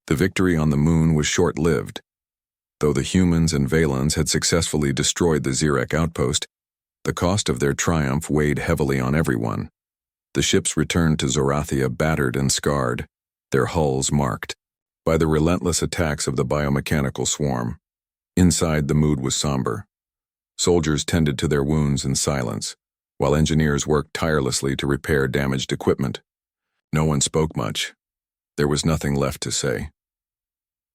The victory on the moon was short-lived. Though the humans and Valens had successfully destroyed the Xerec outpost, the cost of their triumph weighed heavily on everyone. The ships returned to Zorathia battered and scarred, their hulls marked by the relentless attacks of the biomechanical swarm. Inside, the mood was somber. Soldiers tended to their wounds in silence, while engineers worked tirelessly to repair damaged equipment. No one spoke much. There was nothing left to say.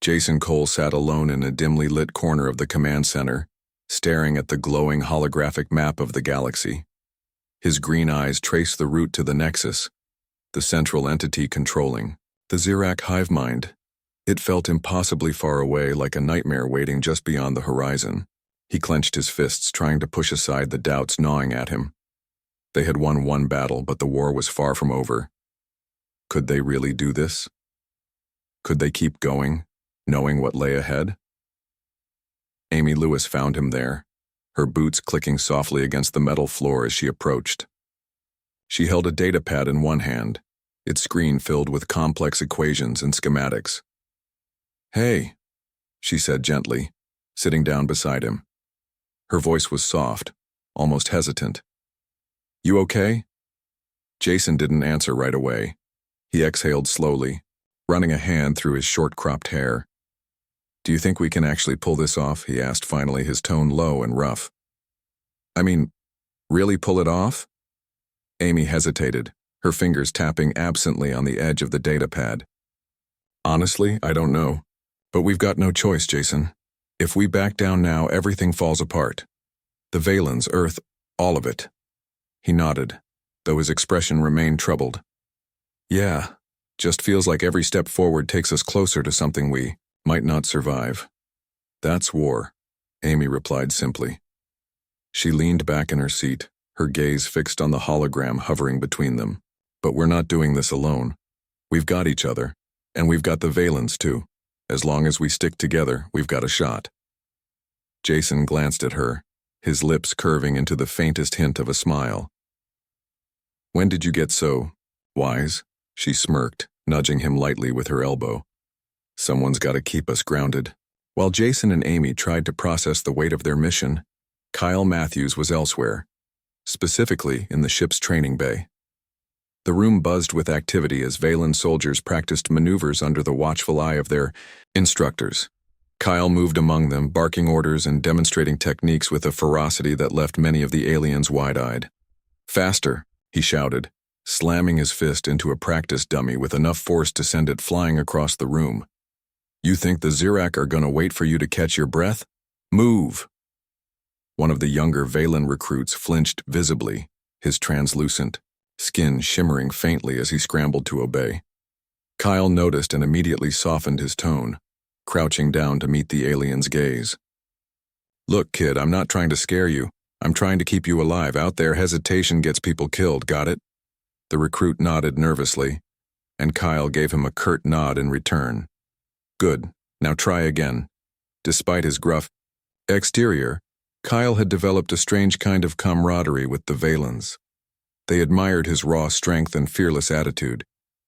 Jason Cole sat alone in a dimly lit corner of the command center, staring at the glowing holographic map of the galaxy. His green eyes traced the route to the Nexus, the central entity controlling the Xerac hive mind. It felt impossibly far away, like a nightmare waiting just beyond the horizon. He clenched his fists, trying to push aside the doubts gnawing at him. They had won one battle, but the war was far from over. Could they really do this? Could they keep going, knowing what lay ahead? Amy Lewis found him there, her boots clicking softly against the metal floor as she approached. She held a datapad in one hand, its screen filled with complex equations and schematics. "Hey," she said gently, sitting down beside him. Her voice was soft, almost hesitant. "You okay?" Jason didn't answer right away. He exhaled slowly, running a hand through his short-cropped hair. "Do you think we can actually pull this off?" he asked finally, his tone low and rough. "I mean, really pull it off?" Amy hesitated, her fingers tapping absently on the edge of the datapad. "Honestly, I don't know. But we've got no choice, Jason. If we back down now, everything falls apart. The Valens, Earth, all of it." He nodded, though his expression remained troubled. "Yeah, just feels like every step forward takes us closer to something we might not survive." "That's war," Amy replied simply. She leaned back in her seat, her gaze fixed on the hologram hovering between them. "But we're not doing this alone. We've got each other, and we've got the Valens too. As long as we stick together, we've got a shot." Jason glanced at her, his lips curving into the faintest hint of a smile. "When did you get so wise?" She smirked, nudging him lightly with her elbow. "Someone's got to keep us grounded." While Jason and Amy tried to process the weight of their mission, Kyle Matthews was elsewhere, specifically in the ship's training bay. The room buzzed with activity as Valen soldiers practiced maneuvers under the watchful eye of their instructors. Kyle moved among them, barking orders and demonstrating techniques with a ferocity that left many of the aliens wide-eyed. "Faster," he shouted, slamming his fist into a practice dummy with enough force to send it flying across the room. "You think the Xerac are gonna wait for you to catch your breath? Move!" One of the younger Valen recruits flinched visibly, his translucent skin shimmering faintly as he scrambled to obey. Kyle noticed and immediately softened his tone, crouching down to meet the alien's gaze. "Look, kid, I'm not trying to scare you. I'm trying to keep you alive. Out there, hesitation gets people killed, got it?" The recruit nodded nervously, and Kyle gave him a curt nod in return. "Good, now try again." Despite his gruff exterior, Kyle had developed a strange kind of camaraderie with the Valens. They admired his raw strength and fearless attitude,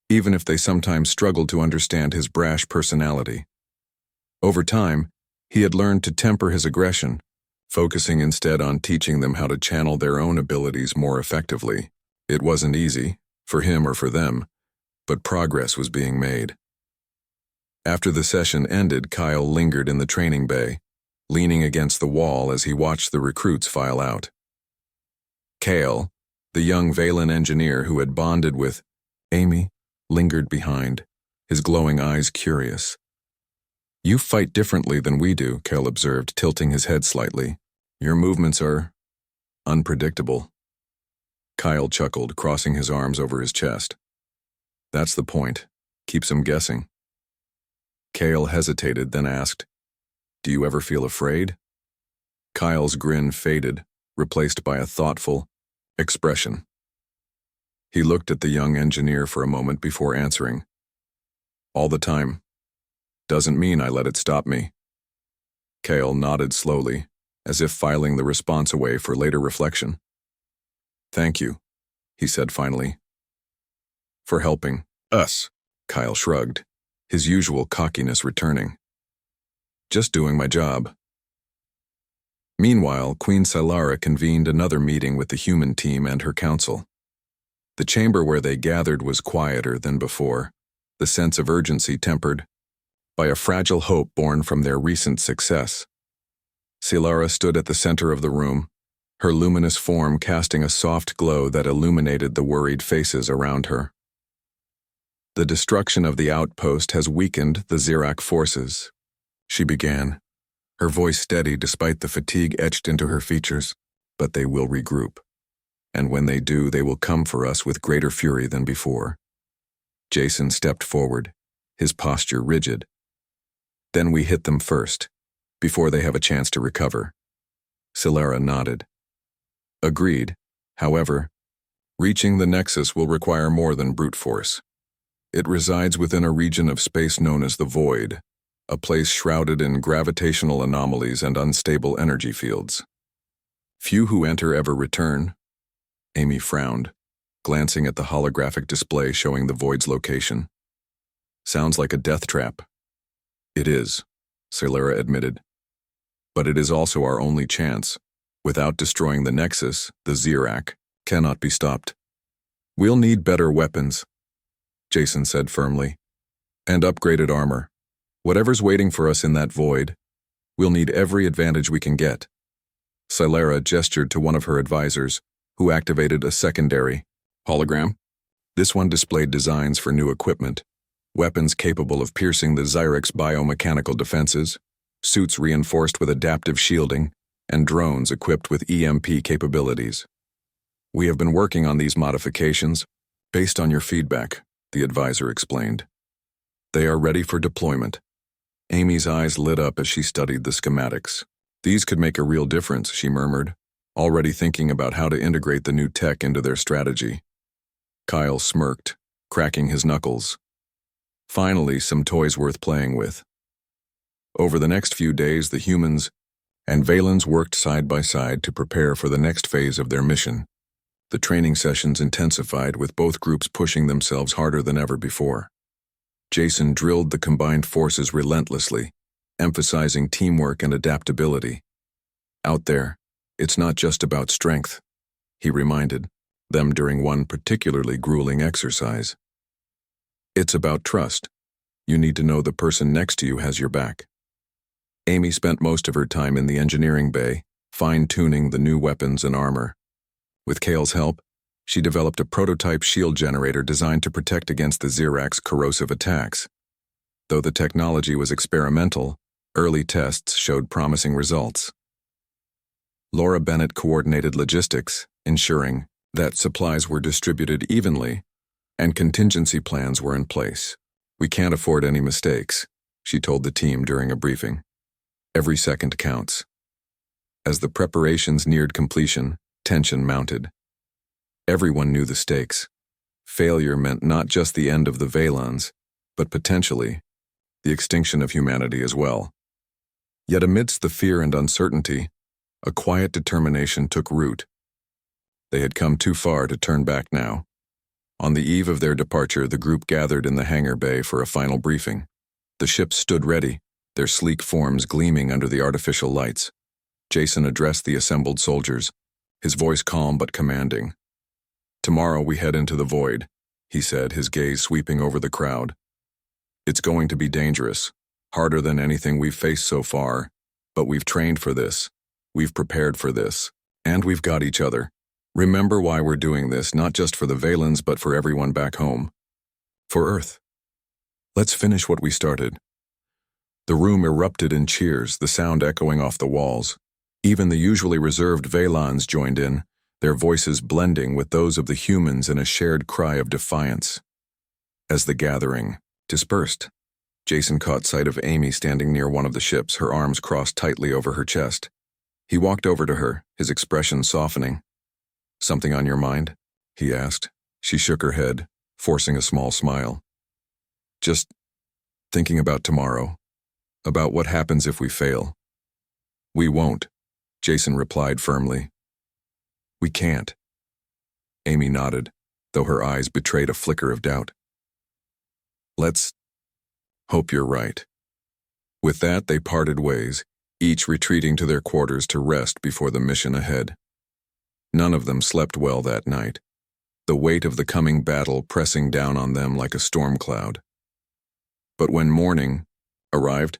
even if they sometimes struggled to understand his brash personality. Over time, he had learned to temper his aggression, focusing instead on teaching them how to channel their own abilities more effectively. It wasn't easy, for him or for them, but progress was being made. After the session ended, Kyle lingered in the training bay, leaning against the wall as he watched the recruits file out. Kale, the young Valen engineer who had bonded with Amy, lingered behind, his glowing eyes curious. "You fight differently than we do," Kale observed, tilting his head slightly. "Your movements are unpredictable." Kyle chuckled, crossing his arms over his chest. "That's the point. Keeps him guessing." Kale hesitated, then asked, "Do you ever feel afraid?" Kyle's grin faded, replaced by a thoughtful expression. He looked at the young engineer for a moment before answering. "All the time. Doesn't mean I let it stop me." Kale nodded slowly, as if filing the response away for later reflection. "Thank you," he said finally. "For helping us," Kyle shrugged, his usual cockiness returning. "Just doing my job." Meanwhile, Queen Silara convened another meeting with the human team and her council. The chamber where they gathered was quieter than before, the sense of urgency tempered by a fragile hope born from their recent success. Silara stood at the center of the room, her luminous form casting a soft glow that illuminated the worried faces around her. "The destruction of the outpost has weakened the Zirak forces," she began, her voice steady despite the fatigue etched into her features. "But they will regroup. And when they do, they will come for us with greater fury than before." Jason stepped forward, his posture rigid. "Then we hit them first, before they have a chance to recover." Silara nodded. "Agreed. However, reaching the Nexus will require more than brute force. It resides within a region of space known as the Void, a place shrouded in gravitational anomalies and unstable energy fields. Few who enter ever return." Amy frowned, glancing at the holographic display showing the Void's location. "Sounds like a death trap." "It is," Silara admitted. "But it is also our only chance. Without destroying the Nexus, the Zirak cannot be stopped." "We'll need better weapons," Jason said firmly, "and upgraded armor. Whatever's waiting for us in that void, we'll need every advantage we can get." Silara gestured to one of her advisors, who activated a secondary hologram. This one displayed designs for new equipment, weapons capable of piercing the Zyrek's biomechanical defenses, suits reinforced with adaptive shielding, and drones equipped with EMP capabilities. "We have been working on these modifications based on your feedback," the advisor explained. "They are ready for deployment." Amy's eyes lit up as she studied the schematics. "These could make a real difference," she murmured, already thinking about how to integrate the new tech into their strategy. Kyle smirked, cracking his knuckles. Finally, some toys worth playing with. Over the next few days, the humans and Valens worked side by side to prepare for the next phase of their mission. The training sessions intensified, with both groups pushing themselves harder than ever before. Jason drilled the combined forces relentlessly, emphasizing teamwork and adaptability. "Out there, it's not just about strength," he reminded them during one particularly grueling exercise. "It's about trust. You need to know the person next to you has your back." Amy spent most of her time in the engineering bay, fine-tuning the new weapons and armor. With Kale's help, she developed a prototype shield generator designed to protect against the Zirak's corrosive attacks. Though the technology was experimental, early tests showed promising results. Laura Bennett coordinated logistics, ensuring that supplies were distributed evenly and contingency plans were in place. "We can't afford any mistakes," she told the team during a briefing. "Every second counts." As the preparations neared completion, tension mounted. Everyone knew the stakes. Failure meant not just the end of the Valens, but potentially the extinction of humanity as well. Yet amidst the fear and uncertainty, a quiet determination took root. They had come too far to turn back now. On the eve of their departure, the group gathered in the hangar bay for a final briefing. The ships stood ready, their sleek forms gleaming under the artificial lights. Jason addressed the assembled soldiers, his voice calm but commanding. "Tomorrow we head into the void," he said, his gaze sweeping over the crowd. "It's going to be dangerous, harder than anything we've faced so far, but we've trained for this, we've prepared for this, and we've got each other. Remember why we're doing this, not just for the Valens, but for everyone back home. For Earth. Let's finish what we started." The room erupted in cheers, the sound echoing off the walls. Even the usually reserved Valans joined in, their voices blending with those of the humans in a shared cry of defiance. As the gathering dispersed, Jason caught sight of Amy standing near one of the ships, her arms crossed tightly over her chest. He walked over to her, his expression softening. "Something on your mind?" he asked. She shook her head, forcing a small smile. "Just thinking about tomorrow, about what happens if we fail." "We won't," Jason replied firmly. "We can't." Amy nodded, though her eyes betrayed a flicker of doubt. Hope you're right. With that, they parted ways, each retreating to their quarters to rest before the mission ahead. None of them slept well that night, the weight of the coming battle pressing down on them like a storm cloud. But when morning arrived,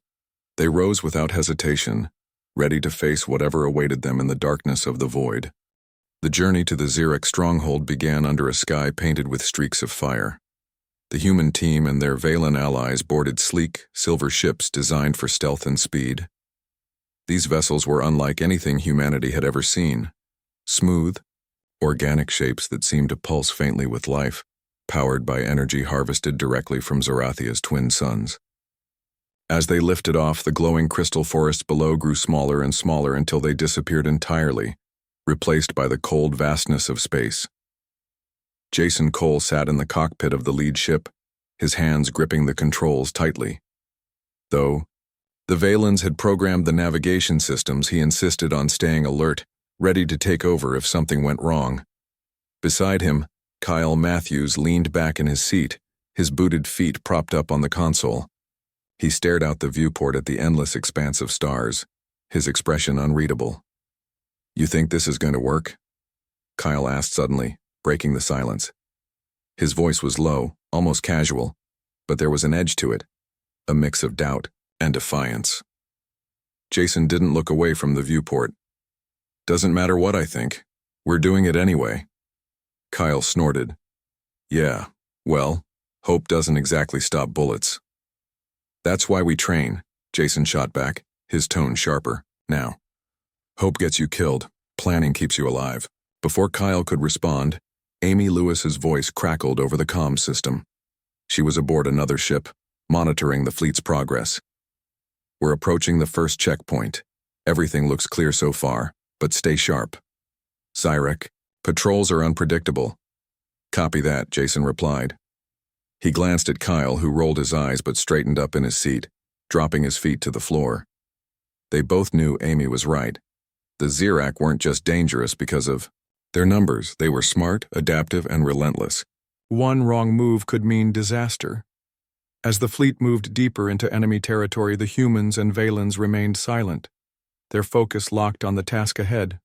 they rose without hesitation, ready to face whatever awaited them in the darkness of the void. The journey to the Xeric stronghold began under a sky painted with streaks of fire. The human team and their Valen allies boarded sleek, silver ships designed for stealth and speed. These vessels were unlike anything humanity had ever seen. Smooth, organic shapes that seemed to pulse faintly with life, powered by energy harvested directly from Zorathia's twin suns. As they lifted off, the glowing crystal forests below grew smaller and smaller until they disappeared entirely, replaced by the cold vastness of space. Jason Cole sat in the cockpit of the lead ship, his hands gripping the controls tightly. Though the Valens had programmed the navigation systems, he insisted on staying alert, ready to take over if something went wrong. Beside him, Kyle Matthews leaned back in his seat, his booted feet propped up on the console. He stared out the viewport at the endless expanse of stars, his expression unreadable. "You think this is going to work?" Kyle asked suddenly, breaking the silence. His voice was low, almost casual, but there was an edge to it, a mix of doubt and defiance. Jason didn't look away from the viewport. "Doesn't matter what I think. We're doing it anyway." Kyle snorted. "Yeah, well, hope doesn't exactly stop bullets." "That's why we train," Jason shot back, his tone sharper. "Now, hope gets you killed, planning keeps you alive." Before Kyle could respond, Amy Lewis's voice crackled over the comm system. She was aboard another ship, monitoring the fleet's progress. "We're approaching the first checkpoint. Everything looks clear so far, but stay sharp. Xeric, patrols are unpredictable." "Copy that," Jason replied. He glanced at Kyle, who rolled his eyes but straightened up in his seat, dropping his feet to the floor. They both knew Amy was right. The Xeric weren't just dangerous because of their numbers. They were smart, adaptive, and relentless. One wrong move could mean disaster. As the fleet moved deeper into enemy territory, the humans and Valens remained silent, their focus locked on the task ahead.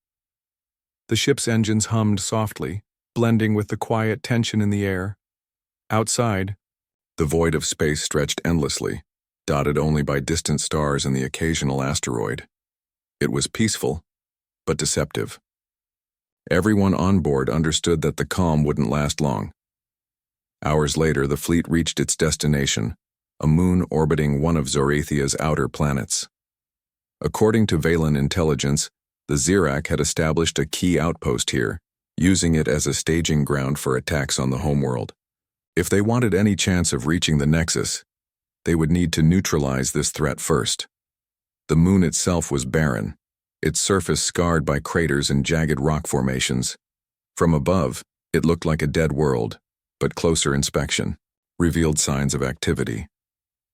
The ship's engines hummed softly, blending with the quiet tension in the air. Outside, the void of space stretched endlessly, dotted only by distant stars and the occasional asteroid. It was peaceful, but deceptive. Everyone on board understood that the calm wouldn't last long. Hours later, the fleet reached its destination, a moon orbiting one of Zorathia's outer planets. According to Valen intelligence, the Xeric had established a key outpost here, using it as a staging ground for attacks on the homeworld. If they wanted any chance of reaching the Nexus, they would need to neutralize this threat first. The moon itself was barren, its surface scarred by craters and jagged rock formations. From above, it looked like a dead world, but closer inspection revealed signs of activity.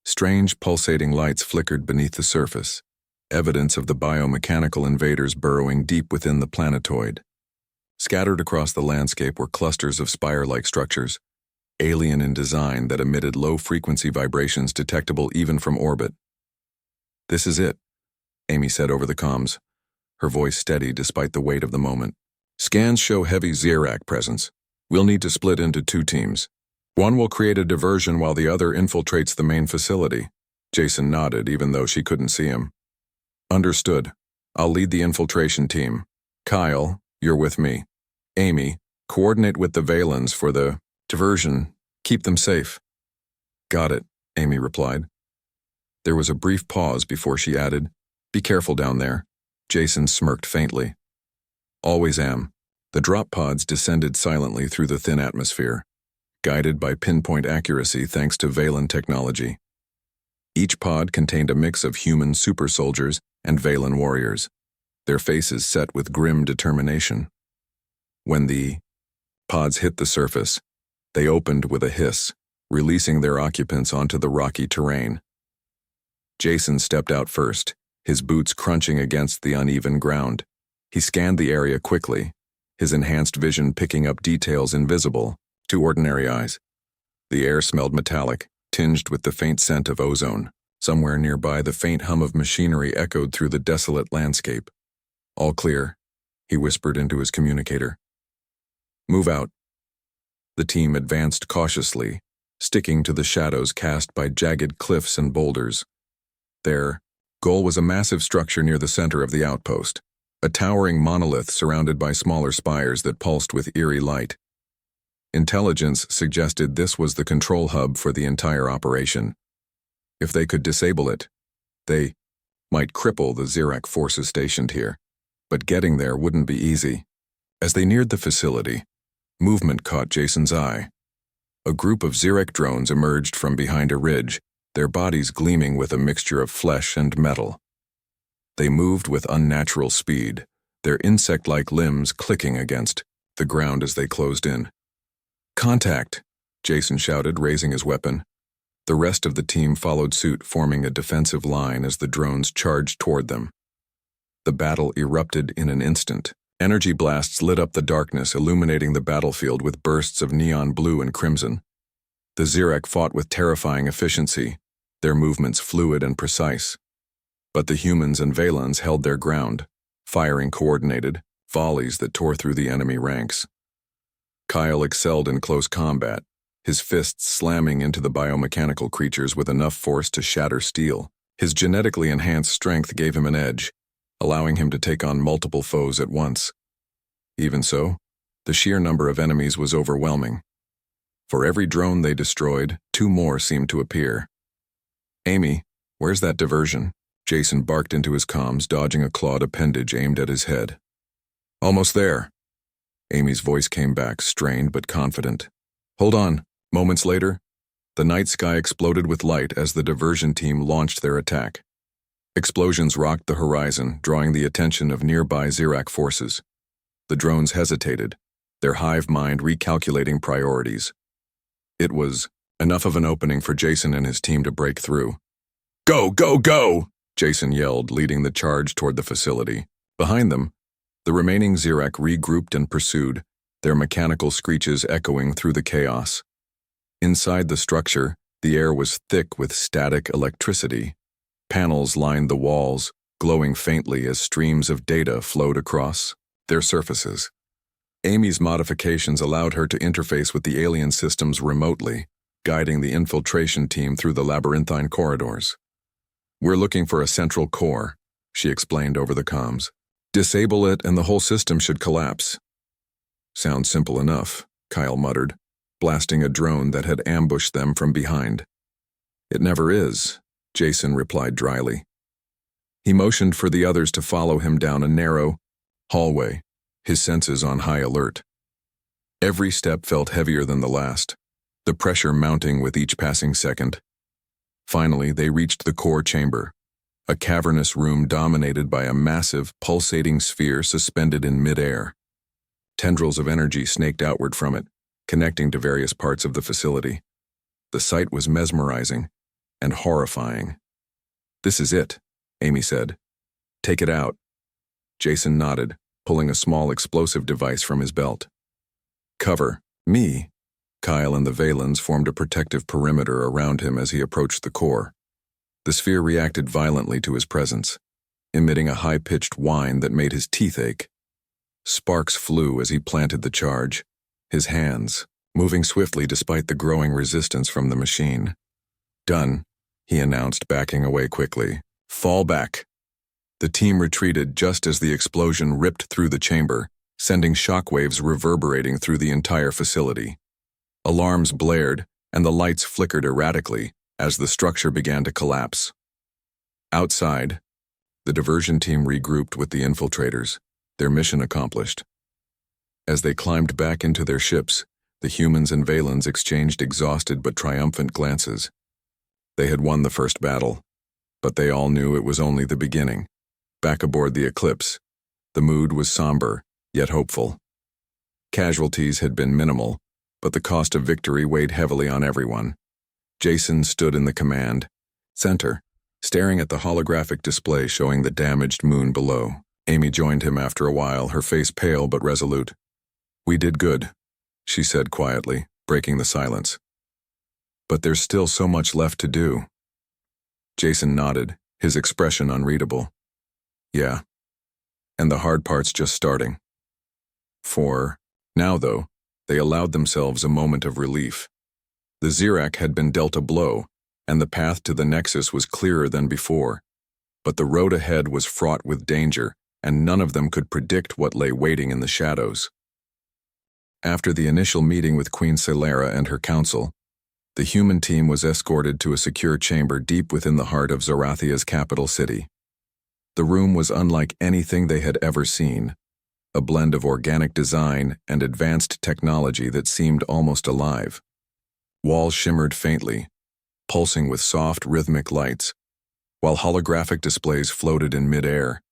Strange pulsating lights flickered beneath the surface, evidence of the biomechanical invaders burrowing deep within the planetoid. Scattered across the landscape were clusters of spire-like structures, alien in design, that emitted low-frequency vibrations detectable even from orbit. "This is it," Amy said over the comms, her voice steady despite the weight of the moment. "Scans show heavy Xeric presence. We'll need to split into 2 teams. One will create a diversion while the other infiltrates the main facility." Jason nodded, even though she couldn't see him. "Understood. I'll lead the infiltration team. Kyle, you're with me. Amy, coordinate with the Valens for the diversion. Keep them safe." "Got it," Amy replied. There was a brief pause before she added, "Be careful down there." Jason smirked faintly. "Always am." The drop pods descended silently through the thin atmosphere, guided by pinpoint accuracy thanks to Valen technology. Each pod contained a mix of human super soldiers and Valen warriors, their faces set with grim determination. When the pods hit the surface, they opened with a hiss, releasing their occupants onto the rocky terrain. Jason stepped out first, his boots crunching against the uneven ground. He scanned the area quickly, his enhanced vision picking up details invisible to ordinary eyes. The air smelled metallic, tinged with the faint scent of ozone. Somewhere nearby, the faint hum of machinery echoed through the desolate landscape. "All clear," he whispered into his communicator. "Move out." The team advanced cautiously, sticking to the shadows cast by jagged cliffs and boulders. Their goal was a massive structure near the center of the outpost, a towering monolith surrounded by smaller spires that pulsed with eerie light. Intelligence suggested this was the control hub for the entire operation. If they could disable it, they might cripple the Zirek forces stationed here, but getting there wouldn't be easy. As they neared the facility, movement caught Jason's eye. A group of Zirek drones emerged from behind a ridge, their bodies gleaming with a mixture of flesh and metal. They moved with unnatural speed, their insect-like limbs clicking against the ground as they closed in. "Contact!" Jason shouted, raising his weapon. The rest of the team followed suit, forming a defensive line as the drones charged toward them. The battle erupted in an instant. Energy blasts lit up the darkness, illuminating the battlefield with bursts of neon blue and crimson. The Zirek fought with terrifying efficiency, their movements fluid and precise. But the humans and Valans held their ground, firing coordinated volleys that tore through the enemy ranks. Kyle excelled in close combat, his fists slamming into the biomechanical creatures with enough force to shatter steel. His genetically enhanced strength gave him an edge, allowing him to take on multiple foes at once. Even so, the sheer number of enemies was overwhelming. For every drone they destroyed, 2 more seemed to appear. "Amy, where's that diversion?" Jason barked into his comms, dodging a clawed appendage aimed at his head. "Almost there." Amy's voice came back, strained but confident. "Hold on." Moments later, the night sky exploded with light as the diversion team launched their attack. Explosions rocked the horizon, drawing the attention of nearby Zirek forces. The drones hesitated, their hive mind recalculating priorities. It was enough of an opening for Jason and his team to break through. "Go, go, go!" Jason yelled, leading the charge toward the facility. Behind them, the remaining Zirek regrouped and pursued, their mechanical screeches echoing through the chaos. Inside the structure, the air was thick with static electricity. Panels lined the walls, glowing faintly as streams of data flowed across their surfaces. Amy's modifications allowed her to interface with the alien systems remotely, guiding the infiltration team through the labyrinthine corridors. "We're looking for a central core," she explained over the comms. "Disable it and the whole system should collapse." "Sounds simple enough," Kyle muttered, blasting a drone that had ambushed them from behind. "It never is," Jason replied dryly. He motioned for the others to follow him down a narrow hallway, his senses on high alert. Every step felt heavier than the last, the pressure mounting with each passing second. Finally, they reached the core chamber, a cavernous room dominated by a massive, pulsating sphere suspended in midair. Tendrils of energy snaked outward from it, connecting to various parts of the facility. The sight was mesmerizing and horrifying. "This is it," Amy said. "Take it out." Jason nodded, pulling a small explosive device from his belt. "Cover me." Kyle and the Valans formed a protective perimeter around him as he approached the core. The sphere reacted violently to his presence, emitting a high-pitched whine that made his teeth ache. Sparks flew as he planted the charge, his hands moving swiftly despite the growing resistance from the machine. "Done," he announced, backing away quickly. "Fall back." The team retreated just as the explosion ripped through the chamber, sending shockwaves reverberating through the entire facility. Alarms blared, and the lights flickered erratically as the structure began to collapse. Outside, the diversion team regrouped with the infiltrators, their mission accomplished. As they climbed back into their ships, the humans and Valans exchanged exhausted but triumphant glances. They had won the first battle, but they all knew it was only the beginning. Back aboard the Eclipse, the mood was somber, yet hopeful. Casualties had been minimal, but the cost of victory weighed heavily on everyone. Jason stood in the command center, staring at the holographic display showing the damaged moon below. Amy joined him after a while, her face pale but resolute. "We did good," she said quietly, breaking the silence. But there's still so much left to do. Jason nodded, his expression unreadable. Yeah. And the hard part's just starting. Now, though, they allowed themselves a moment of relief. The Xerac had been dealt a blow, and the path to the Nexus was clearer than before. But the road ahead was fraught with danger, and none of them could predict what lay waiting in the shadows. After the initial meeting with Queen Celera and her council, the human team was escorted to a secure chamber deep within the heart of Zorathia's capital city. The room was unlike anything they had ever seen, a blend of organic design and advanced technology that seemed almost alive. Walls shimmered faintly, pulsing with soft, rhythmic lights, while holographic displays floated in mid-air,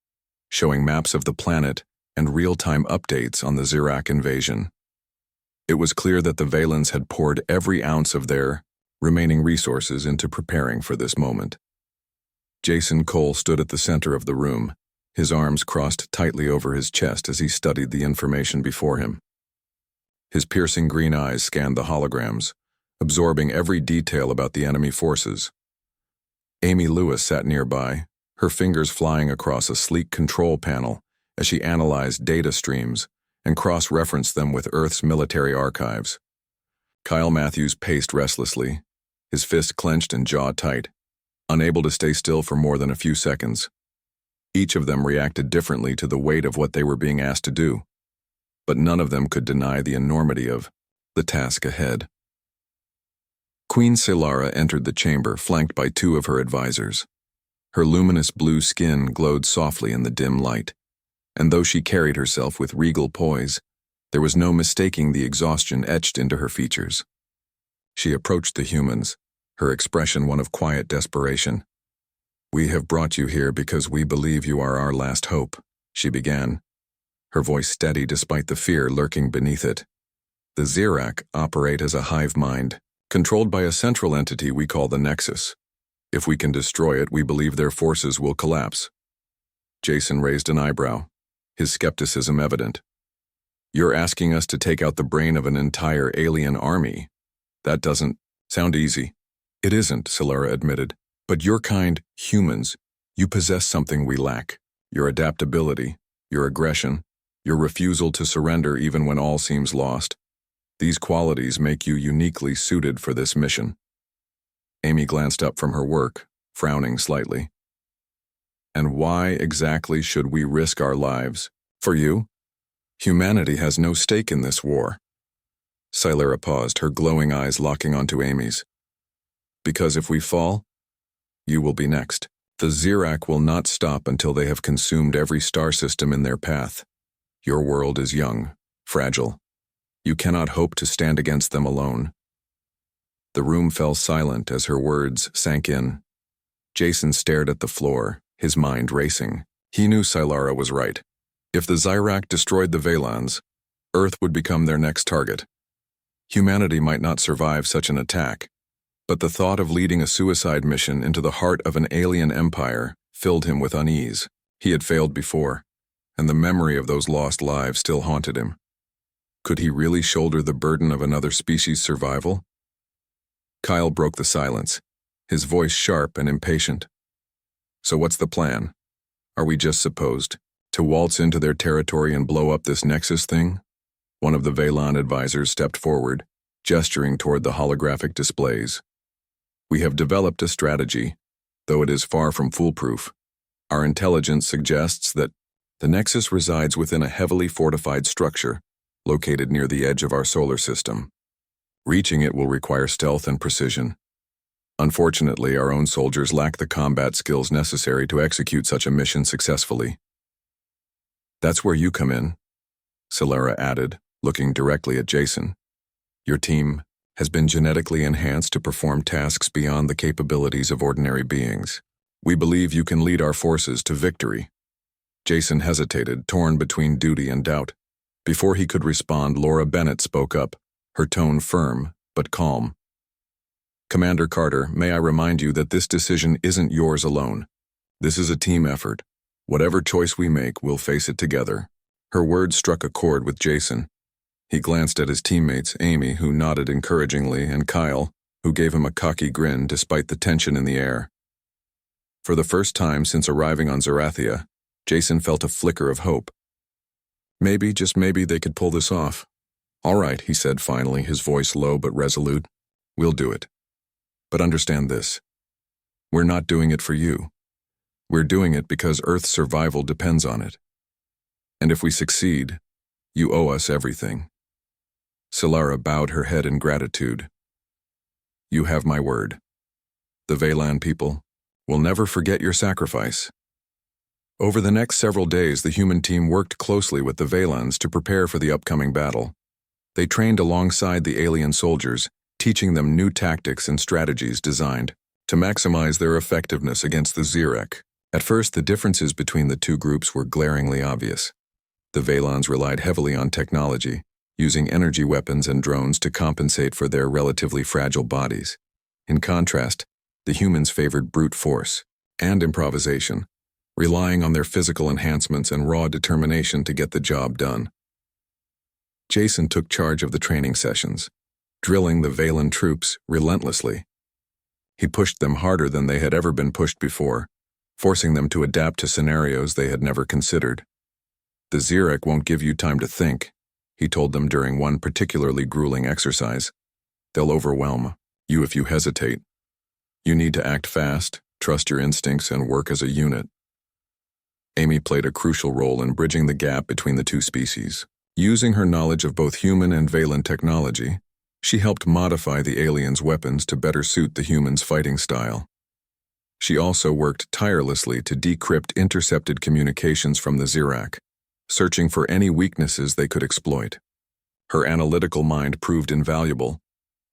showing maps of the planet and real-time updates on the Xerac invasion. It was clear that the Valens had poured every ounce of their remaining resources into preparing for this moment. Jason Cole stood at the center of the room, his arms crossed tightly over his chest as he studied the information before him. His piercing green eyes scanned the holograms, absorbing every detail about the enemy forces. Amy Lewis sat nearby, her fingers flying across a sleek control panel as she analyzed data streams and cross-referenced them with Earth's military archives. Kyle Matthews paced restlessly, his fist clenched and jaw tight, unable to stay still for more than a few seconds. Each of them reacted differently to the weight of what they were being asked to do, but none of them could deny the enormity of the task ahead. Queen Celera entered the chamber, flanked by two of her advisors. Her luminous blue skin glowed softly in the dim light, and though she carried herself with regal poise, there was no mistaking the exhaustion etched into her features. She approached the humans, her expression one of quiet desperation. "We have brought you here because we believe you are our last hope," she began, her voice steady despite the fear lurking beneath it. "The Xerac operate as a hive mind, controlled by a central entity we call the Nexus. If we can destroy it, we believe their forces will collapse." Jason raised an eyebrow, his skepticism evident. "You're asking us to take out the brain of an entire alien army? That doesn't sound easy." "It isn't," Celera admitted. "But your kind, humans, you possess something we lack. Your adaptability, your aggression, your refusal to surrender even when all seems lost. These qualities make you uniquely suited for this mission." Amy glanced up from her work, frowning slightly. "And why exactly should we risk our lives? For you? Humanity has no stake in this war." Celera paused, her glowing eyes locking onto Amy's. "Because if we fall, you will be next. The Xerac will not stop until they have consumed every star system in their path. Your world is young, fragile. You cannot hope to stand against them alone." The room fell silent as her words sank in. Jason stared at the floor, his mind racing. He knew Celera was right. If the Xerac destroyed the Valens, Earth would become their next target. Humanity might not survive such an attack, but the thought of leading a suicide mission into the heart of an alien empire filled him with unease. He had failed before, and the memory of those lost lives still haunted him. Could he really shoulder the burden of another species' survival? Kyle broke the silence, his voice sharp and impatient. "So what's the plan? Are we just supposed to waltz into their territory and blow up this Nexus thing?" One of the Valan advisors stepped forward, gesturing toward the holographic displays. "We have developed a strategy, though it is far from foolproof. Our intelligence suggests that the Nexus resides within a heavily fortified structure located near the edge of our solar system. Reaching it will require stealth and precision. Unfortunately, our own soldiers lack the combat skills necessary to execute such a mission successfully." "That's where you come in," Celera added, looking directly at Jason. "Your team has been genetically enhanced to perform tasks beyond the capabilities of ordinary beings. We believe you can lead our forces to victory." Jason hesitated, torn between duty and doubt. Before he could respond, Laura Bennett spoke up, her tone firm but calm. "Commander Carter, may I remind you that this decision isn't yours alone. This is a team effort. Whatever choice we make, we'll face it together." Her words struck a chord with Jason. He glanced at his teammates, Amy, who nodded encouragingly, and Kyle, who gave him a cocky grin despite the tension in the air. For the first time since arriving on Zerathia, Jason felt a flicker of hope. Maybe, just maybe, they could pull this off. All right, he said finally, his voice low but resolute. We'll do it. But understand this. We're not doing it for you. We're doing it because Earth's survival depends on it. And if we succeed, you owe us everything. Solara bowed her head in gratitude. You have my word. The Veylan people will never forget your sacrifice. Over the next several days, the human team worked closely with the Veylans to prepare for the upcoming battle. They trained alongside the alien soldiers, teaching them new tactics and strategies designed to maximize their effectiveness against the Zirek. At first, the differences between the two groups were glaringly obvious. The Veylans relied heavily on technology, using energy weapons and drones to compensate for their relatively fragile bodies. In contrast, the humans favored brute force and improvisation, relying on their physical enhancements and raw determination to get the job done. Jason took charge of the training sessions, drilling the Veylan troops relentlessly. He pushed them harder than they had ever been pushed before, forcing them to adapt to scenarios they had never considered. The Zirek won't give you time to think, he told them during one particularly grueling exercise. They'll overwhelm you if you hesitate. You need to act fast, trust your instincts, and work as a unit. Amy played a crucial role in bridging the gap between the two species. Using her knowledge of both human and Veylan technology, she helped modify the aliens' weapons to better suit the humans' fighting style. She also worked tirelessly to decrypt intercepted communications from the Zirek, searching for any weaknesses they could exploit. Her analytical mind proved invaluable,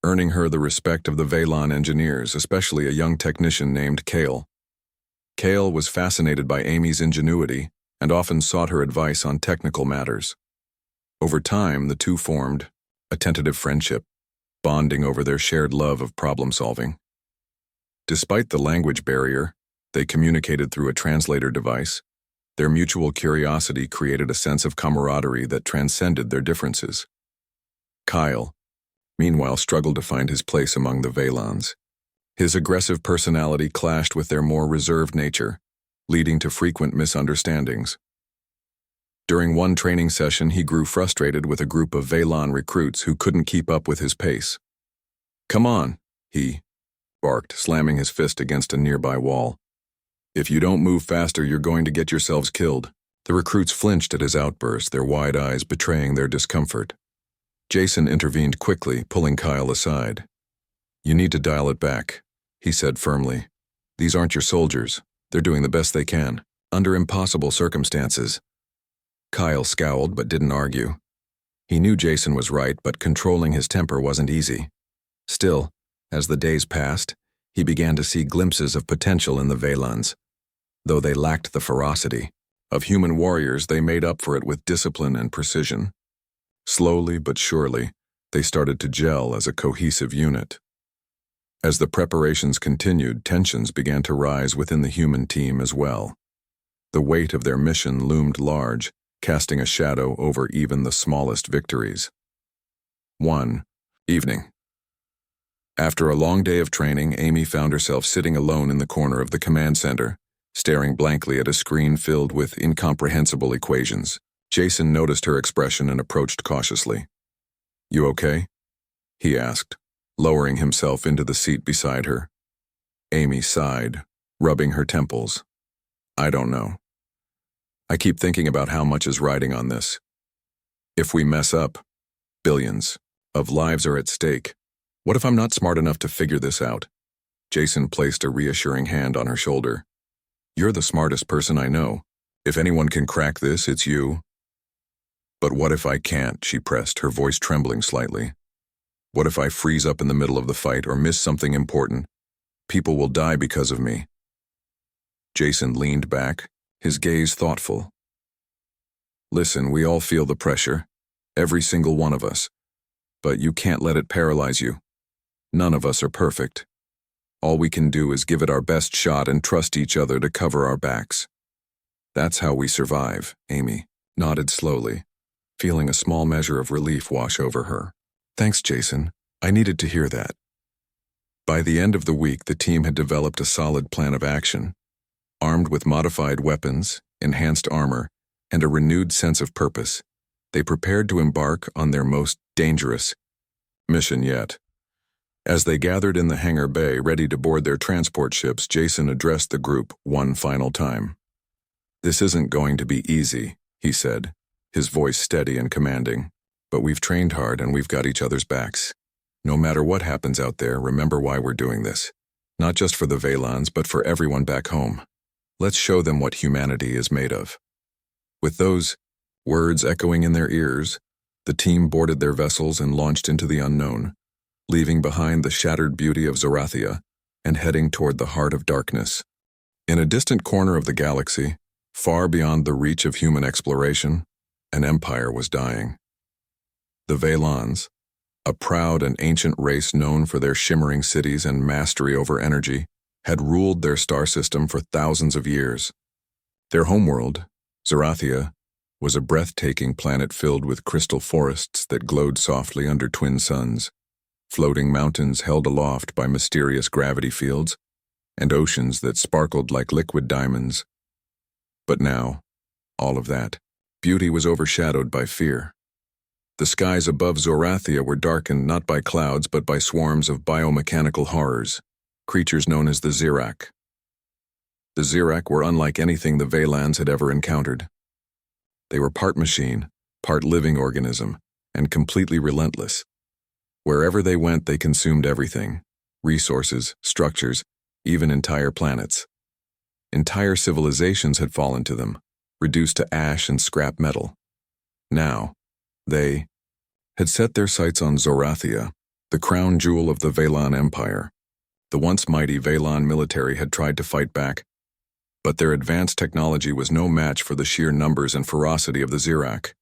earning her the respect of the Veylan engineers, especially a young technician named Kale. Kale was fascinated by Amy's ingenuity and often sought her advice on technical matters. Over time, the two formed a tentative friendship, bonding over their shared love of problem-solving. Despite the language barrier, they communicated through a translator device. Their mutual curiosity created a sense of camaraderie that transcended their differences. Kyle, meanwhile, struggled to find his place among the Veylans. His aggressive personality clashed with their more reserved nature, leading to frequent misunderstandings. During one training session, he grew frustrated with a group of Veylan recruits who couldn't keep up with his pace. "Come on," he barked, slamming his fist against a nearby wall. "If you don't move faster, you're going to get yourselves killed." The recruits flinched at his outburst, their wide eyes betraying their discomfort. Jason intervened quickly, pulling Kyle aside. "You need to dial it back," he said firmly. "These aren't your soldiers. They're doing the best they can, under impossible circumstances." Kyle scowled but didn't argue. He knew Jason was right, but controlling his temper wasn't easy. Still, as the days passed, he began to see glimpses of potential in the Veylans. Though they lacked the ferocity of human warriors, they made up for it with discipline and precision. Slowly but surely, they started to gel as a cohesive unit. As the preparations continued, tensions began to rise within the human team as well. The weight of their mission loomed large, casting a shadow over even the smallest victories. One evening. After a long day of training, Amy found herself sitting alone in the corner of the command center, staring blankly at a screen filled with incomprehensible equations. Jason noticed her expression and approached cautiously. "You okay?" he asked, lowering himself into the seat beside her. Amy sighed, rubbing her temples. "I don't know. I keep thinking about how much is riding on this. If we mess up, billions of lives are at stake. What if I'm not smart enough to figure this out?" Jason placed a reassuring hand on her shoulder. "You're the smartest person I know. If anyone can crack this, it's you." "But what if I can't?" she pressed, her voice trembling slightly. "What if I freeze up in the middle of the fight or miss something important? People will die because of me." Jason leaned back, his gaze thoughtful. "Listen, we all feel the pressure, every single one of us. But you can't let it paralyze you. None of us are perfect. All we can do is give it our best shot and trust each other to cover our backs. That's how we survive." Amy nodded slowly, feeling a small measure of relief wash over her. "Thanks, Jason. I needed to hear that." By the end of the week, the team had developed a solid plan of action. Armed with modified weapons, enhanced armor, and a renewed sense of purpose, they prepared to embark on their most dangerous mission yet. As they gathered in the hangar bay ready to board their transport ships, Jason addressed the group one final time. "This isn't going to be easy," he said, his voice steady and commanding. "But we've trained hard and we've got each other's backs. No matter what happens out there, remember why we're doing this. Not just for the Vaylons, but for everyone back home. Let's show them what humanity is made of." With those words echoing in their ears, the team boarded their vessels and launched into the unknown, leaving behind the shattered beauty of Zorathia and heading toward the heart of darkness. In a distant corner of the galaxy, far beyond the reach of human exploration, an empire was dying. The Vaylons, a proud and ancient race known for their shimmering cities and mastery over energy, had ruled their star system for thousands of years. Their homeworld, Zorathia, was a breathtaking planet filled with crystal forests that glowed softly under twin suns, floating mountains held aloft by mysterious gravity fields, and oceans that sparkled like liquid diamonds. But now, all of that beauty was overshadowed by fear. The skies above Zorathia were darkened not by clouds but by swarms of biomechanical horrors, creatures known as the Zirak. The Zirak were unlike anything the Vaylons had ever encountered. They were part machine, part living organism, and completely relentless. Wherever they went, they consumed everything: resources, structures, even entire planets. Entire civilizations had fallen to them, reduced to ash and scrap metal. Now, they had set their sights on Zorathia, the crown jewel of the Vaylon Empire. The once mighty Vaylon military had tried to fight back, but their advanced technology was no match for the sheer numbers and ferocity of the Zirak.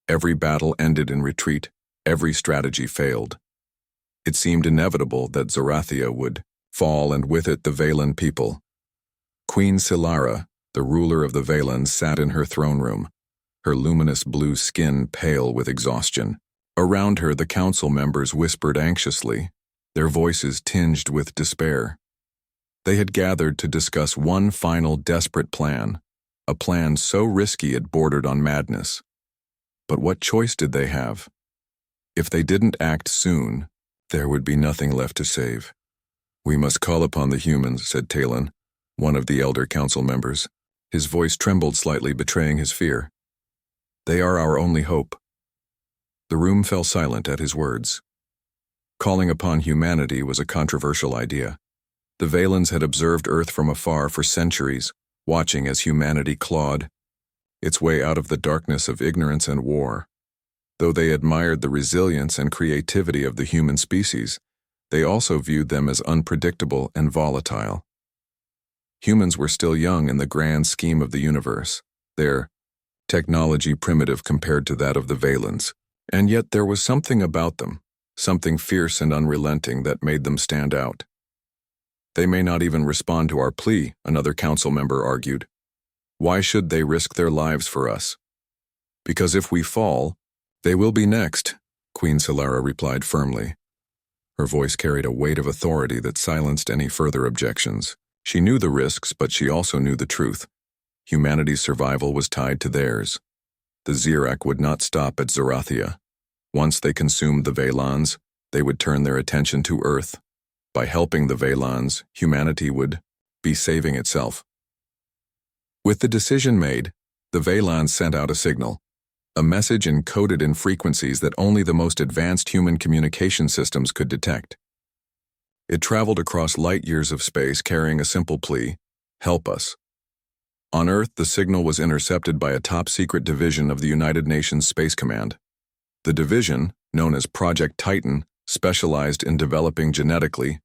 Every battle ended in retreat, every strategy failed. It seemed inevitable that Zorathia would fall, and with it the Vaylon people. Queen Silara, the ruler of the Vaylons, sat in her throne room, her luminous blue skin pale with exhaustion. Around her, the council members whispered anxiously, their voices tinged with despair. They had gathered to discuss one final desperate plan, a plan so risky it bordered on madness. But what choice did they have? If they didn't act soon, there would be nothing left to save. "We must call upon the humans," said Talon, one of the elder council members. His voice trembled slightly, betraying his fear. "They are our only hope." The room fell silent at his words. Calling upon humanity was a controversial idea. The Vaylons had observed Earth from afar for centuries, watching as humanity clawed its way out of the darkness of ignorance and war. Though they admired the resilience and creativity of the human species, they also viewed them as unpredictable and volatile. Humans were still young in the grand scheme of the universe, their technology primitive compared to that of the Vaylons, and yet there was something about them, something fierce and unrelenting that made them stand out. "They may not even respond to our plea," another council member argued. "Why should they risk their lives for us?" "Because if we fall, they will be next," Queen Silara replied firmly. Her voice carried a weight of authority that silenced any further objections. She knew the risks, but she also knew the truth. Humanity's survival was tied to theirs. The Zirak would not stop at Zorathia. Once they consumed the Vaylons, they would turn their attention to Earth. By helping the Vaylons, humanity would be saving itself. With the decision made, the Vaylons sent out a signal, a message encoded in frequencies that only the most advanced human communication systems could detect. It traveled across light years of space carrying a simple plea: help us. On Earth, the signal was intercepted by a top-secret division of the United Nations Space Command. The division, known as Project Titan, specialized in developing genetically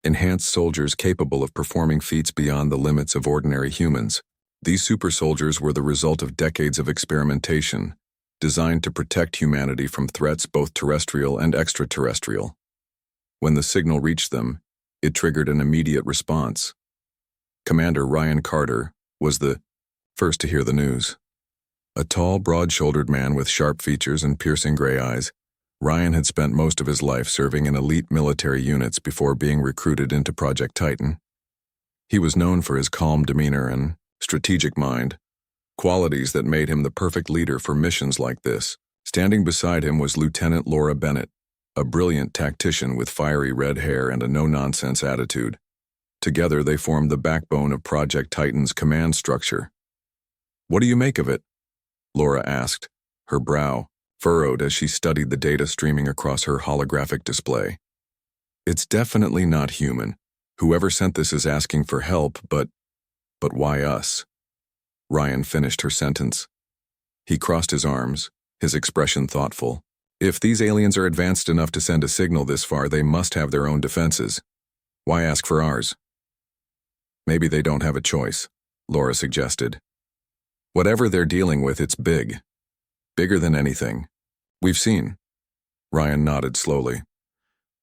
enhanced soldiers capable of performing feats beyond the limits of ordinary humans. These super soldiers were the result of decades of experimentation, designed to protect humanity from threats both terrestrial and extraterrestrial. When the signal reached them, it triggered an immediate response. Commander Ryan Carter was the first to hear the news. A tall, broad-shouldered man with sharp features and piercing gray eyes, Ryan had spent most of his life serving in elite military units before being recruited into Project Titan. He was known for his calm demeanor and strategic mind, qualities that made him the perfect leader for missions like this. Standing beside him was Lieutenant Laura Bennett, a brilliant tactician with fiery red hair and a no-nonsense attitude. Together they formed the backbone of Project Titan's command structure. "What do you make of it?" Laura asked, her brow furrowed as she studied the data streaming across her holographic display. "It's definitely not human. Whoever sent this is asking for help, but why us?" Ryan finished her sentence. He crossed his arms, his expression thoughtful. "If these aliens are advanced enough to send a signal this far, they must have their own defenses. Why ask for ours?" "Maybe they don't have a choice," Laura suggested. "Whatever they're dealing with, it's big. Bigger than anything we've seen." Ryan nodded slowly.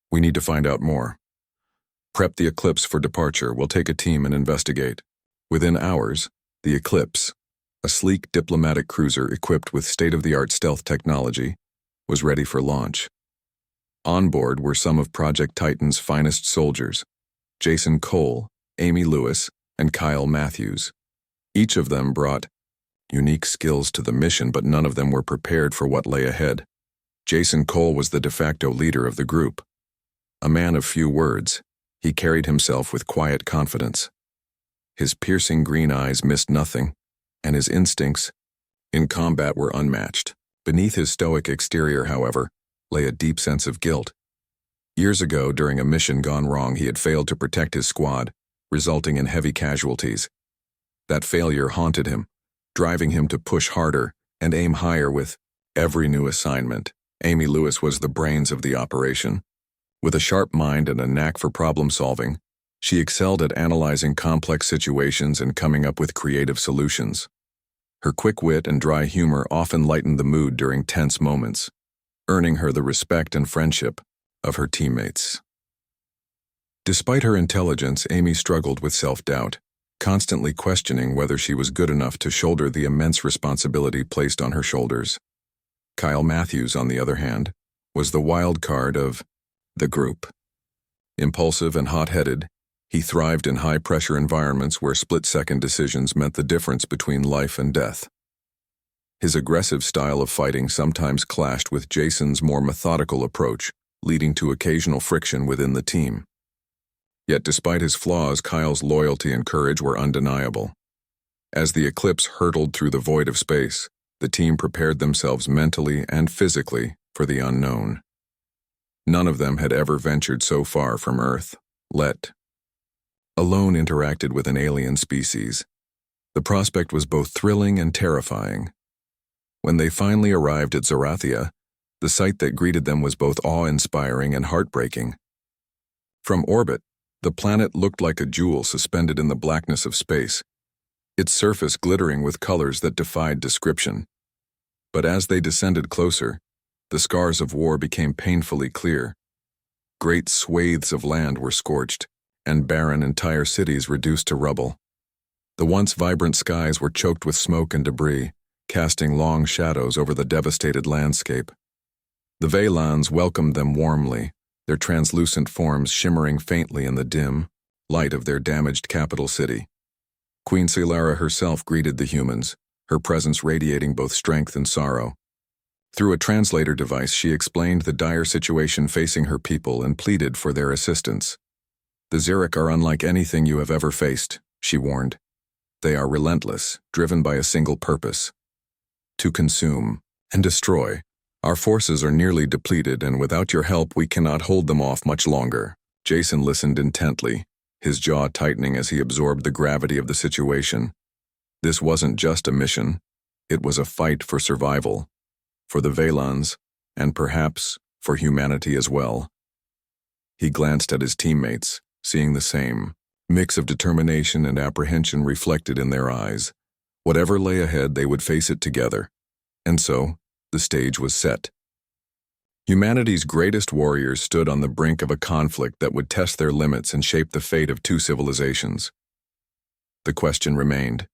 "We need to find out more. Prep the Eclipse for departure. We'll take a team and investigate." Within hours, the Eclipse, a sleek diplomatic cruiser equipped with state-of-the-art stealth technology, was ready for launch. On board were some of Project Titan's finest soldiers, Jason Cole, Amy Lewis, and Kyle Matthews. Each of them brought unique skills to the mission, but none of them were prepared for what lay ahead. Jason Cole was the de facto leader of the group. A man of few words, he carried himself with quiet confidence. His piercing green eyes missed nothing, and his instincts in combat were unmatched. Beneath his stoic exterior, however, lay a deep sense of guilt. Years ago, during a mission gone wrong, he had failed to protect his squad, resulting in heavy casualties. That failure haunted him, driving him to push harder and aim higher with every new assignment. Amy Lewis was the brains of the operation. With a sharp mind and a knack for problem-solving, she excelled at analyzing complex situations and coming up with creative solutions. Her quick wit and dry humor often lightened the mood during tense moments, earning her the respect and friendship of her teammates. Despite her intelligence, Amy struggled with self-doubt, constantly questioning whether she was good enough to shoulder the immense responsibility placed on her shoulders. Kyle Matthews, on the other hand, was the wild card of the group. Impulsive and hot-headed, he thrived in high-pressure environments where split-second decisions meant the difference between life and death. His aggressive style of fighting sometimes clashed with Jason's more methodical approach, leading to occasional friction within the team. Yet despite his flaws, Kyle's loyalty and courage were undeniable. As the Eclipse hurtled through the void of space, the team prepared themselves mentally and physically for the unknown. None of them had ever ventured so far from Earth, let alone interacted with an alien species. The prospect was both thrilling and terrifying. When they finally arrived at Zarathia, the sight that greeted them was both awe-inspiring and heartbreaking. From orbit, the planet looked like a jewel suspended in the blackness of space, its surface glittering with colors that defied description. But as they descended closer, the scars of war became painfully clear. Great swathes of land were scorched, and barren entire cities reduced to rubble. The once vibrant skies were choked with smoke and debris, casting long shadows over the devastated landscape. The Vaylans welcomed them warmly, their translucent forms shimmering faintly in the dim light of their damaged capital city. Queen Silara herself greeted the humans, her presence radiating both strength and sorrow. Through a translator device, she explained the dire situation facing her people and pleaded for their assistance. "The Xeric are unlike anything you have ever faced," she warned. "They are relentless, driven by a single purpose: to consume and destroy. Our forces are nearly depleted, and without your help we cannot hold them off much longer." Jason listened intently, his jaw tightening as he absorbed the gravity of the situation. This wasn't just a mission, it was a fight for survival, for the Vaylans, and perhaps for humanity as well. He glanced at his teammates, seeing the same mix of determination and apprehension reflected in their eyes. Whatever lay ahead, they would face it together. And so, the stage was set. Humanity's greatest warriors stood on the brink of a conflict that would test their limits and shape the fate of two civilizations. The question remained: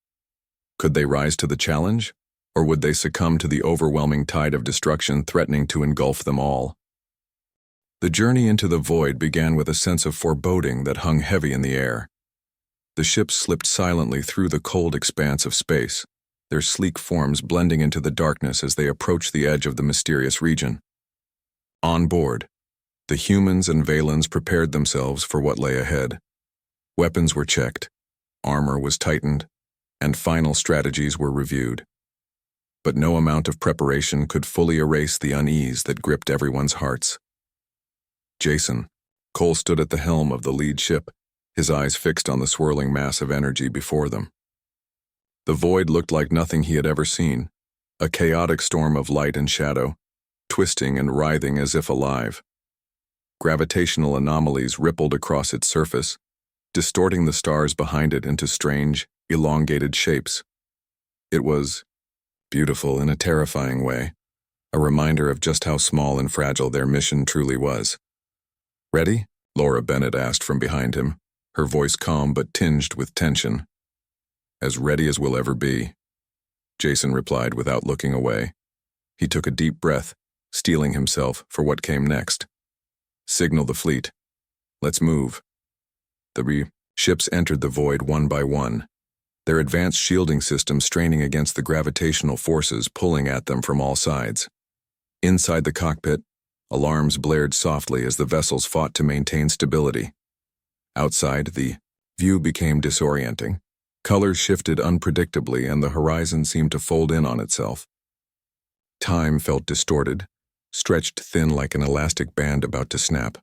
could they rise to the challenge, Or would they succumb to the overwhelming tide of destruction threatening to engulf them all? The journey into the void began with a sense of foreboding that hung heavy in the air. The ships slipped silently through the cold expanse of space, their sleek forms blending into the darkness as they approached the edge of the mysterious region. On board, the humans and Valens prepared themselves for what lay ahead. Weapons were checked, armor was tightened, and final strategies were reviewed. But no amount of preparation could fully erase the unease that gripped everyone's hearts. Jason, Cole stood at the helm of the lead ship, his eyes fixed on the swirling mass of energy before them. The void looked like nothing he had ever seen, a chaotic storm of light and shadow, twisting and writhing as if alive. Gravitational anomalies rippled across its surface, distorting the stars behind it into strange, elongated shapes. It was beautiful in a terrifying way, a reminder of just how small and fragile their mission truly was. "Ready?" Laura Bennett asked from behind him, her voice calm but tinged with tension. "As ready as we'll ever be," Jason replied without looking away. He took a deep breath, steeling himself for what came next. "Signal the fleet. Let's move." The ships entered the void one by one, their advanced shielding system straining against the gravitational forces pulling at them from all sides. Inside the cockpit, alarms blared softly as the vessels fought to maintain stability. Outside, the view became disorienting. Colors shifted unpredictably and the horizon seemed to fold in on itself. Time felt distorted, stretched thin like an elastic band about to snap.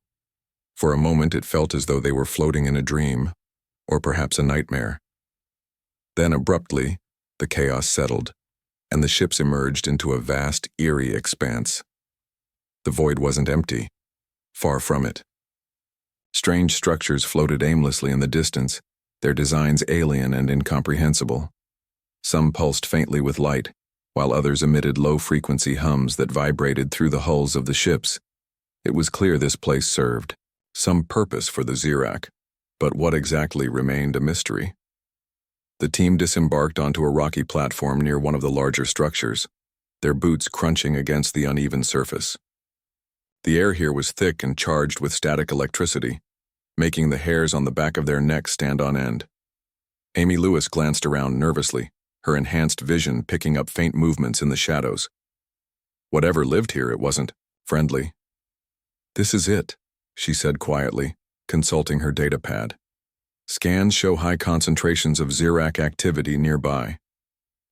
For a moment it felt as though they were floating in a dream, or perhaps a nightmare. Then abruptly, the chaos settled, and the ships emerged into a vast, eerie expanse. The void wasn't empty. Far from it. Strange structures floated aimlessly in the distance, their designs alien and incomprehensible. Some pulsed faintly with light, while others emitted low-frequency hums that vibrated through the hulls of the ships. It was clear this place served some purpose for the Xerac, but what exactly remained a mystery. The team disembarked onto a rocky platform near one of the larger structures, their boots crunching against the uneven surface. The air here was thick and charged with static electricity, making the hairs on the back of their necks stand on end. Amy Lewis glanced around nervously, her enhanced vision picking up faint movements in the shadows. Whatever lived here, it wasn't friendly. "This is it," she said quietly, consulting her data pad. "Scans show high concentrations of Xerac activity nearby.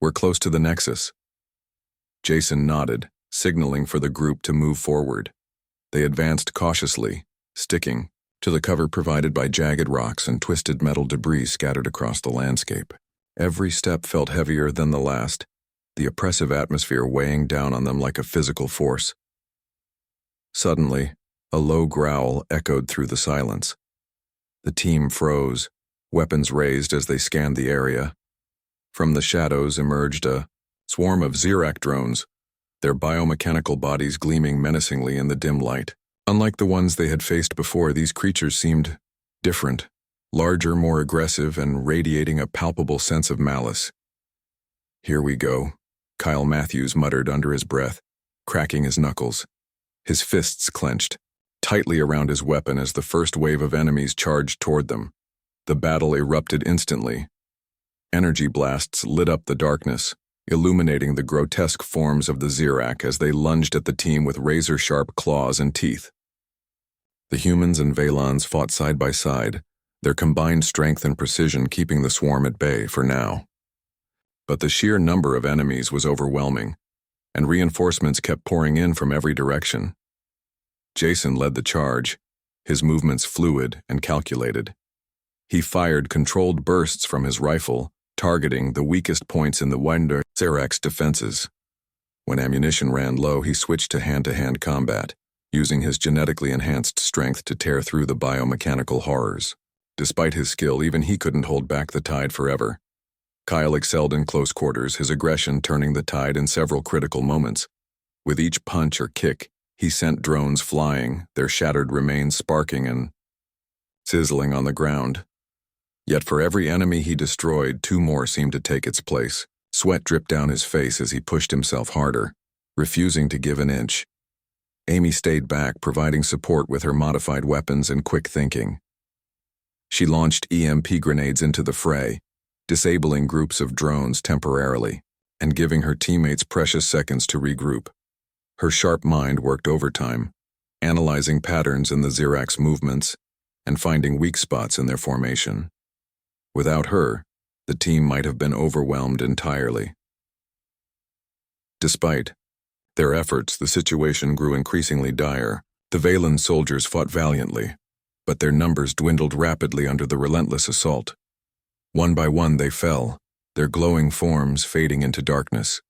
We're close to the nexus." Jason nodded, signaling for the group to move forward. They advanced cautiously, sticking to the cover provided by jagged rocks and twisted metal debris scattered across the landscape. Every step felt heavier than the last, the oppressive atmosphere weighing down on them like a physical force. Suddenly, a low growl echoed through the silence. The team froze, weapons raised as they scanned the area. From the shadows emerged a swarm of Xerac drones, their biomechanical bodies gleaming menacingly in the dim light. Unlike the ones they had faced before, these creatures seemed different, larger, more aggressive, and radiating a palpable sense of malice. "Here we go," Kyle Matthews muttered under his breath, cracking his knuckles. His fists clenched tightly around his weapon as the first wave of enemies charged toward them. The battle erupted instantly. Energy blasts lit up the darkness, illuminating the grotesque forms of the Xerac as they lunged at the team with razor-sharp claws and teeth. The humans and Valens fought side by side, their combined strength and precision keeping the swarm at bay for now. But the sheer number of enemies was overwhelming, and reinforcements kept pouring in from every direction. Jason led the charge, his movements fluid and calculated. He fired controlled bursts from his rifle, targeting the weakest points in the wider Xerac's defenses. When ammunition ran low, he switched to hand-to-hand combat, using his genetically enhanced strength to tear through the biomechanical horrors. Despite his skill, even he couldn't hold back the tide forever. Kyle excelled in close quarters, his aggression turning the tide in several critical moments. With each punch or kick, he sent drones flying, their shattered remains sparking and sizzling on the ground. Yet for every enemy he destroyed, two more seemed to take its place, Sweat dripped down his face as he pushed himself harder, refusing to give an inch. Amy stayed back, providing support with her modified weapons and quick thinking. She launched EMP grenades into the fray, disabling groups of drones temporarily, and giving her teammates precious seconds to regroup. Her sharp mind worked overtime, analyzing patterns in the Xerac's movements and finding weak spots in their formation. Without her, the team might have been overwhelmed entirely. Despite their efforts, the situation grew increasingly dire. The Valen soldiers fought valiantly, but their numbers dwindled rapidly under the relentless assault. One by one they fell, their glowing forms fading into darkness.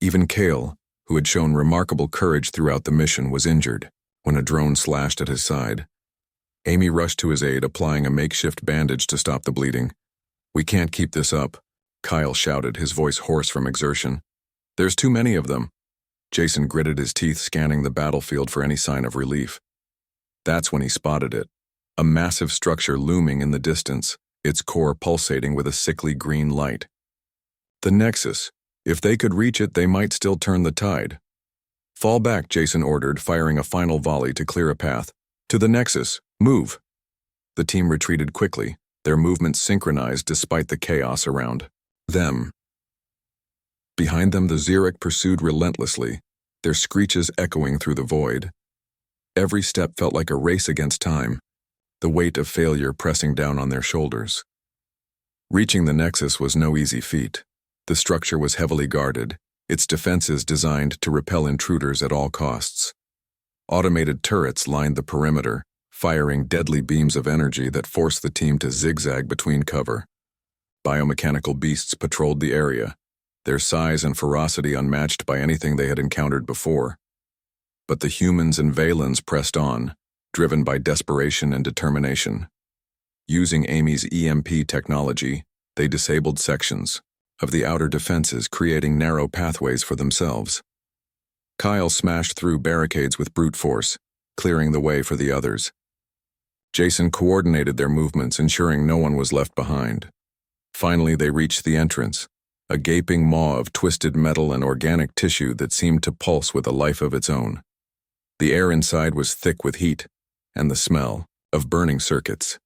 Even Kale, who had shown remarkable courage throughout the mission, was injured when a drone slashed at his side. Amy rushed to his aid, applying a makeshift bandage to stop the bleeding. "We can't keep this up," Kyle shouted, his voice hoarse from exertion. "There's too many of them." Jason gritted his teeth, scanning the battlefield for any sign of relief. That's when he spotted it. A massive structure looming in the distance, its core pulsating with a sickly green light. The Nexus. If they could reach it, they might still turn the tide. "Fall back," Jason ordered, firing a final volley to clear a path. "To the Nexus. Move." The team retreated quickly, their movements synchronized despite the chaos around them. Behind them, the Xerac pursued relentlessly, their screeches echoing through the void. Every step felt like a race against time, the weight of failure pressing down on their shoulders. Reaching the Nexus was no easy feat. The structure was heavily guarded, its defenses designed to repel intruders at all costs. Automated turrets lined the perimeter, firing deadly beams of energy that forced the team to zigzag between cover. Biomechanical beasts patrolled the area, their size and ferocity unmatched by anything they had encountered before. But the humans and Valens pressed on, driven by desperation and determination. Using Amy's EMP technology, they disabled sections of the outer defenses, creating narrow pathways for themselves. Kyle smashed through barricades with brute force, clearing the way for the others. Jason coordinated their movements, ensuring no one was left behind. Finally, they reached the entrance, a gaping maw of twisted metal and organic tissue that seemed to pulse with a life of its own. The air inside was thick with heat, and the smell of burning circuits.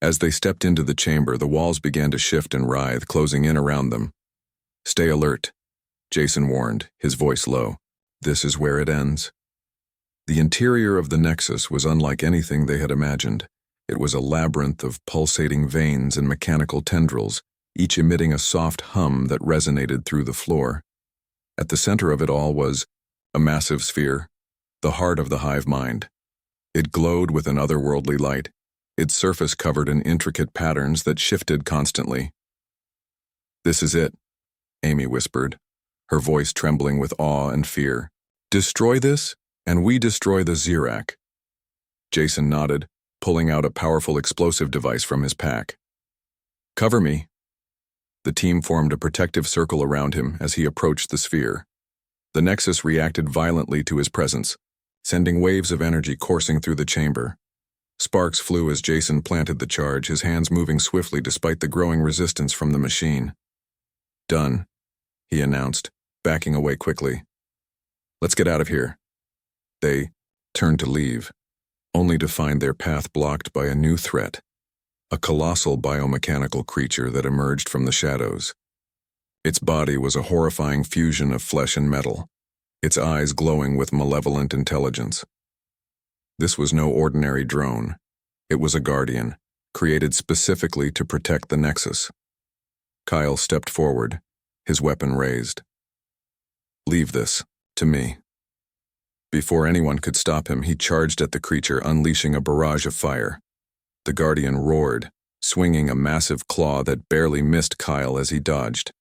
As they stepped into the chamber, the walls began to shift and writhe, closing in around them. "Stay alert," Jason warned, his voice low. "This is where it ends." The interior of the Nexus was unlike anything they had imagined. It was a labyrinth of pulsating veins and mechanical tendrils, each emitting a soft hum that resonated through the floor. At the center of it all was a massive sphere, the heart of the hive mind. It glowed with an otherworldly light, its surface covered in intricate patterns that shifted constantly. "This is it," Amy whispered, her voice trembling with awe and fear. "Destroy this, and we destroy the Xerac." Jason nodded, pulling out a powerful explosive device from his pack. "Cover me." The team formed a protective circle around him as he approached the sphere. The Nexus reacted violently to his presence, sending waves of energy coursing through the chamber. Sparks flew as Jason planted the charge, his hands moving swiftly despite the growing resistance from the machine. "Done," he announced, backing away quickly. "Let's get out of here." They turned to leave, only to find their path blocked by a new threat, a colossal biomechanical creature that emerged from the shadows. Its body was a horrifying fusion of flesh and metal, its eyes glowing with malevolent intelligence. This was no ordinary drone. It was a guardian, created specifically to protect the Nexus. Kyle stepped forward, his weapon raised. "Leave this to me." Before anyone could stop him, he charged at the creature, unleashing a barrage of fire. The guardian roared, swinging a massive claw that barely missed Kyle as he dodged.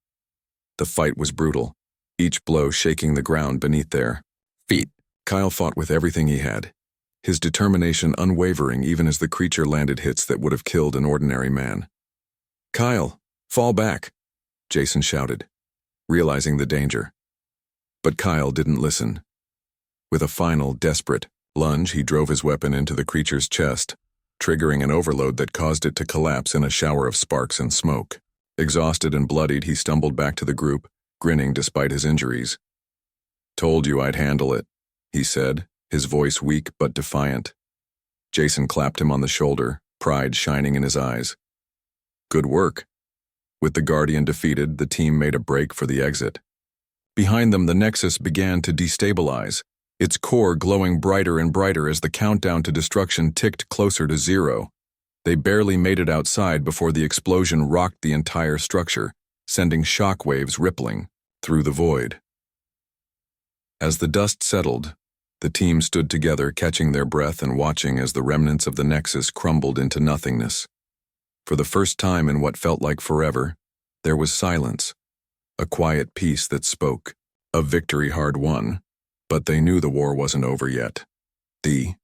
The fight was brutal, each blow shaking the ground beneath their feet. Kyle fought with everything he had, his determination unwavering even as the creature landed hits that would have killed an ordinary man. "Kyle, fall back," Jason shouted, realizing the danger. But Kyle didn't listen. With a final, desperate lunge, he drove his weapon into the creature's chest, triggering an overload that caused it to collapse in a shower of sparks and smoke. Exhausted and bloodied, he stumbled back to the group, grinning despite his injuries. "Told you I'd handle it," he said, his voice weak but defiant. Jason clapped him on the shoulder, pride shining in his eyes. "Good work." With the Guardian defeated, the team made a break for the exit. Behind them, the Nexus began to destabilize, its core glowing brighter and brighter as the countdown to destruction ticked closer to zero. They barely made it outside before the explosion rocked the entire structure, sending shockwaves rippling through the void. As the dust settled, the team stood together, catching their breath and watching as the remnants of the Nexus crumbled into nothingness. For the first time in what felt like forever, there was silence, a quiet peace that spoke of victory hard won, but they knew the war wasn't over yet. The